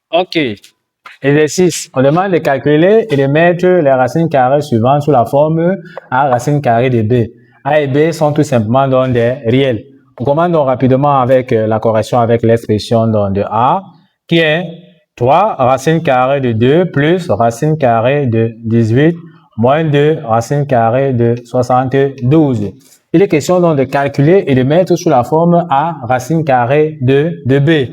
Ok. Exercice. On demande de calculer et de mettre les racines carrées suivantes sous la forme A racine carrée de B. A et B sont tout simplement donc des réels. On commence donc rapidement avec la correction avec l'expression de A qui est 3 racine carrée de 2 plus racine carrée de 18 moins 2 racine carrée de 72. Il est question donc de calculer et de mettre sous la forme A racine carrée de B.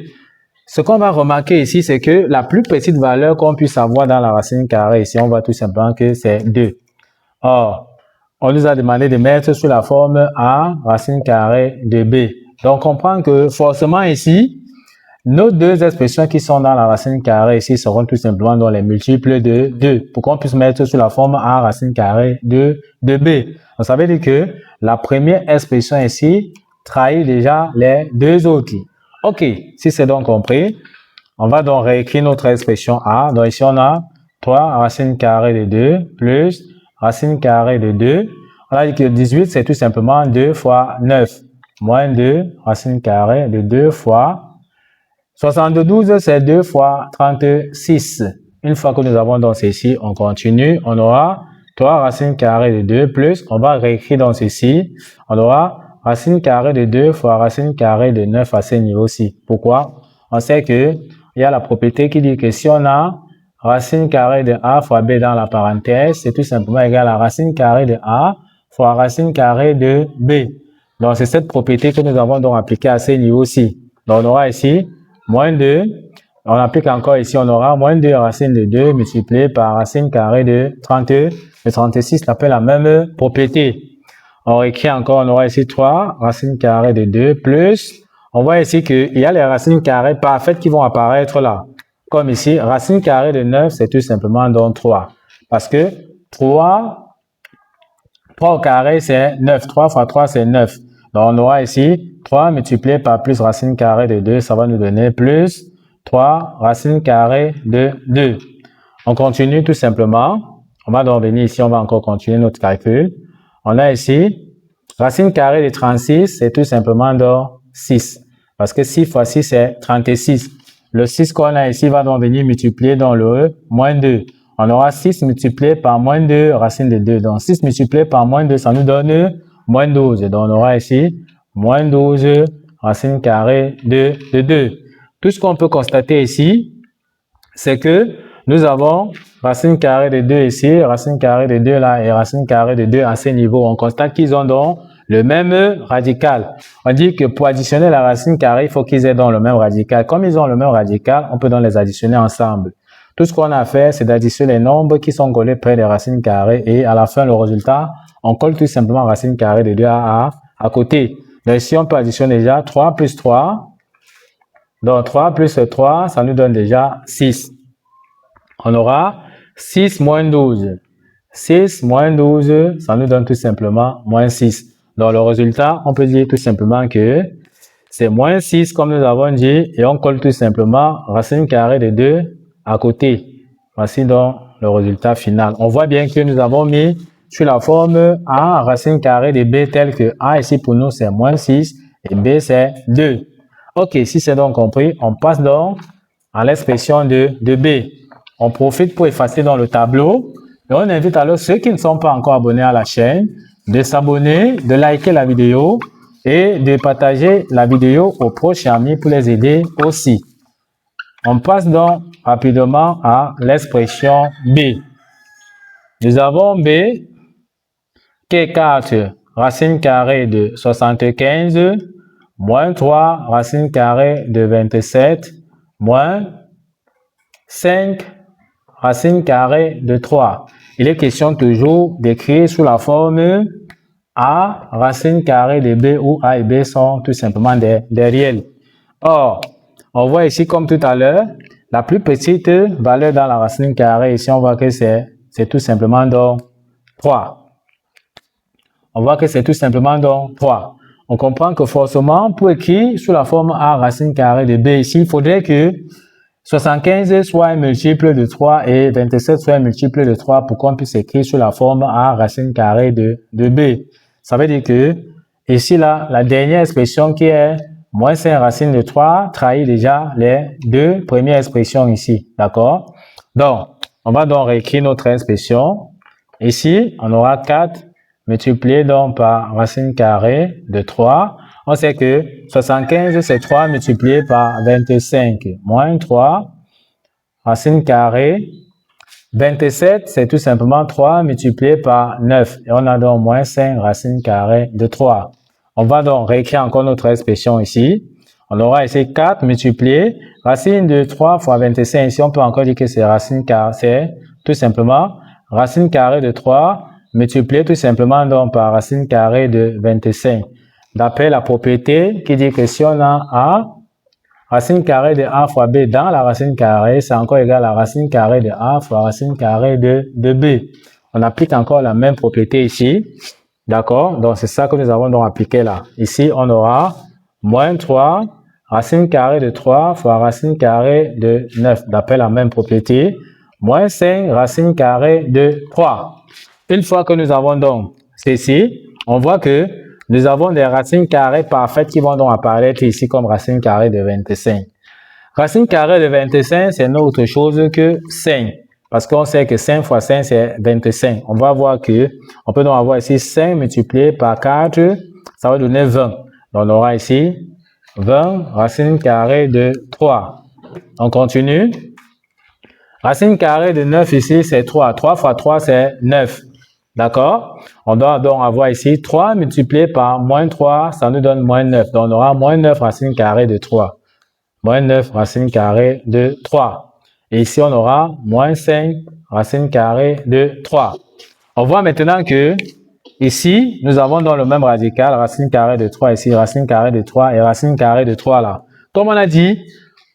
Ce qu'on va remarquer ici, c'est que la plus petite valeur qu'on puisse avoir dans la racine carrée, ici, on voit tout simplement que c'est 2. Or, on nous a demandé de mettre sous la forme A racine carrée de B. Donc, on comprend que forcément ici, nos deux expressions qui sont dans la racine carrée ici seront tout simplement dans les multiples de 2 pour qu'on puisse mettre sous la forme A racine carrée de B. Donc, ça veut dire que la première expression ici trahit déjà les deux autres. Ok, si c'est donc compris, on va donc réécrire notre expression A. Donc ici, on a 3 racine carrée de 2 plus racine carrée de 2. On a dit que 18, c'est tout simplement 2 fois 9, moins 2 racine carrée de 2 fois 72, c'est 2 fois 36. Une fois que nous avons donc ceci, on continue. On aura 3 racine carrée de 2 plus, on va réécrire dans ceci, on aura racine carrée de 2 fois racine carrée de 9 à ce niveau-ci. Pourquoi? On sait que il y a la propriété qui dit que si on a racine carrée de A fois B dans la parenthèse, c'est tout simplement égal à racine carrée de A fois racine carrée de B. Donc, c'est cette propriété que nous avons donc appliquée à ce niveau-ci. Donc, on aura ici moins 2. On applique encore ici, on aura moins 2 racine de 2 multiplié par racine carrée de 36. On appelle la même propriété. On écrit encore, on aura ici 3 racines carrées de 2 plus, on voit ici qu'il y a les racines carrées parfaites qui vont apparaître là. Comme ici, racine carrée de 9, c'est tout simplement donc 3. Parce que 3 au carré, c'est 9. 3 fois 3, c'est 9. Donc, on aura ici 3 multiplié par plus racine carrée de 2, ça va nous donner plus 3 racine carrée de 2. On continue tout simplement. On va donc venir ici, on va encore continuer notre calcul. On a ici, racine carrée de 36, c'est tout simplement donc 6. Parce que 6 fois 6, c'est 36. Le 6 qu'on a ici va donc venir multiplier dans le moins 2. On aura 6 multiplié par moins 2, racine de 2. Donc 6 multiplié par moins 2, ça nous donne moins 12. Donc on aura ici moins 12, racine carrée de 2. Tout ce qu'on peut constater ici, c'est que nous avons racine carrée de 2 ici, racine carrée de 2 là et racine carrée de 2 à ces niveaux. On constate qu'ils ont donc le même radical. On dit que pour additionner la racine carrée, il faut qu'ils aient donc le même radical. Comme ils ont le même radical, on peut donc les additionner ensemble. Tout ce qu'on a fait, c'est d'additionner les nombres qui sont collés près des racines carrées et à la fin, le résultat, on colle tout simplement racine carrée de 2 à côté. Donc ici, on peut additionner déjà 3 plus 3. Donc 3 plus 3, ça nous donne déjà 6. On aura 6 moins 12. 6 moins 12, ça nous donne tout simplement moins 6. Donc le résultat, on peut dire tout simplement que c'est moins 6 comme nous avons dit et on colle tout simplement racine carrée de 2 à côté. Voici donc le résultat final. On voit bien que nous avons mis sur la forme A racine carrée de B tel que A ici pour nous c'est moins 6 et B c'est 2. Ok, si c'est donc compris, on passe donc à l'expression de B. On profite pour effacer dans le tableau. Et on invite alors ceux qui ne sont pas encore abonnés à la chaîne de s'abonner, de liker la vidéo et de partager la vidéo aux proches amis pour les aider aussi. On passe donc rapidement à l'expression B. Nous avons B qui est 4 racine carrée de 75 moins 3 racine carrée de 27 moins 5 racine carrée de 3. Il est question toujours d'écrire sous la forme A racine carrée de B où A et B sont tout simplement des réels. Or, on voit ici comme tout à l'heure, la plus petite valeur dans la racine carrée, ici on voit que c'est tout simplement donc 3. On voit que c'est tout simplement donc 3. On comprend que forcément, pour écrire sous la forme A racine carrée de B ici, il faudrait que 75 soit un multiple de 3 et 27 soit un multiple de 3 pour qu'on puisse écrire sous la forme A racine carrée de B. Ça veut dire que ici, là, la dernière expression qui est moins 5 racine de 3 trahit déjà les deux premières expressions ici. D'accord? Donc, on va donc réécrire notre expression. Ici, on aura 4 multiplié donc par racine carrée de 3. On sait que 75, c'est 3 multiplié par 25, moins 3, racine carrée. 27, c'est tout simplement 3 multiplié par 9. Et on a donc moins 5 racine carrée de 3. On va donc réécrire encore notre expression ici. On aura ici 4 multiplié. Racine de 3 fois 25. Ici, on peut encore dire que c'est racine carrée. C'est tout simplement racine carrée de 3 multiplié tout simplement donc par racine carrée de 25. D'après la propriété qui dit que si on a A, racine carrée de A fois B dans la racine carrée, c'est encore égal à racine carrée de A fois racine carrée de B. On applique encore la même propriété ici. D'accord? Donc, c'est ça que nous avons donc appliqué là. Ici, on aura moins 3, racine carrée de 3 fois racine carrée de 9, d'après la même propriété. Moins 5, racine carrée de 3. Une fois que nous avons donc ceci, on voit que nous avons des racines carrées parfaites qui vont donc apparaître ici comme racine carrée de 25. Racine carrée de 25, c'est autre chose que 5. Parce qu'on sait que 5 fois 5, c'est 25. On va voir que, on peut donc avoir ici 5 multiplié par 4, ça va donner 20. Donc, on aura ici 20 racine carrée de 3. On continue. Racine carrée de 9 ici, c'est 3. 3 fois 3, c'est 9. D'accord? On doit donc avoir ici 3 multiplié par moins 3, ça nous donne moins 9. Donc, on aura moins 9 racine carrée de 3. Moins 9 racine carrée de 3. Et ici, on aura moins 5 racine carrée de 3. On voit maintenant que ici, nous avons dans le même radical, racine carrée de 3 ici, racine carrée de 3 et racine carrée de 3 là. Comme on a dit,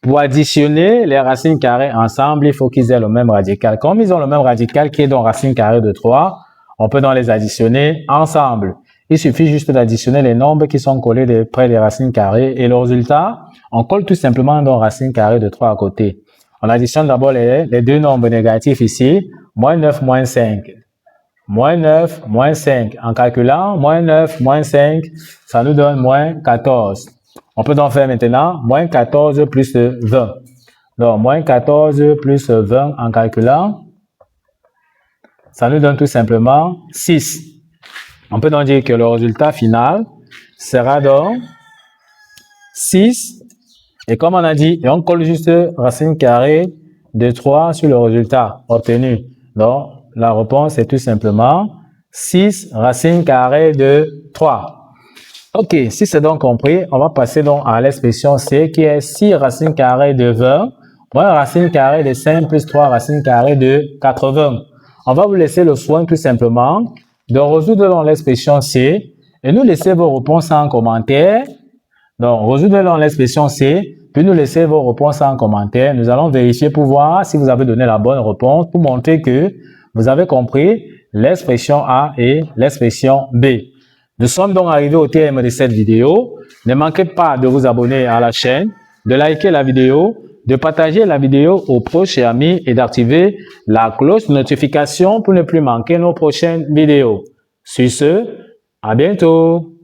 pour additionner les racines carrées ensemble, il faut qu'ils aient le même radical. Comme ils ont le même radical qui est donc racine carrée de 3, on peut donc les additionner ensemble. Il suffit juste d'additionner les nombres qui sont collés près des racines carrées et le résultat, on colle tout simplement donc racine carrée de 3 à côté. On additionne d'abord les deux nombres négatifs ici, moins 9, moins 5. Moins 9, moins 5. En calculant, moins 9, moins 5, ça nous donne moins 14. On peut donc faire maintenant moins 14 plus 20. Donc, moins 14 plus 20 en calculant, ça nous donne tout simplement 6. On peut donc dire que le résultat final sera donc 6. Et comme on a dit, et on colle juste racine carrée de 3 sur le résultat obtenu. Donc, la réponse est tout simplement 6 racine carrée de 3. Ok, si c'est donc compris, on va passer donc à l'expression C qui est 6 racine carrée de 20 moins racine carrée de 5 plus 3 racine carrée de 80. On va vous laisser le soin tout simplement de résoudre l'expression C et nous laisser vos réponses en commentaire. Donc, résoudre l'expression C, puis nous laisser vos réponses en commentaire. Nous allons vérifier pour voir si vous avez donné la bonne réponse pour montrer que vous avez compris l'expression A et l'expression B. Nous sommes donc arrivés au terme de cette vidéo. Ne manquez pas de vous abonner à la chaîne, de liker la vidéo, de partager la vidéo aux proches et amis et d'activer la cloche de notification pour ne plus manquer nos prochaines vidéos. Sur ce, à bientôt!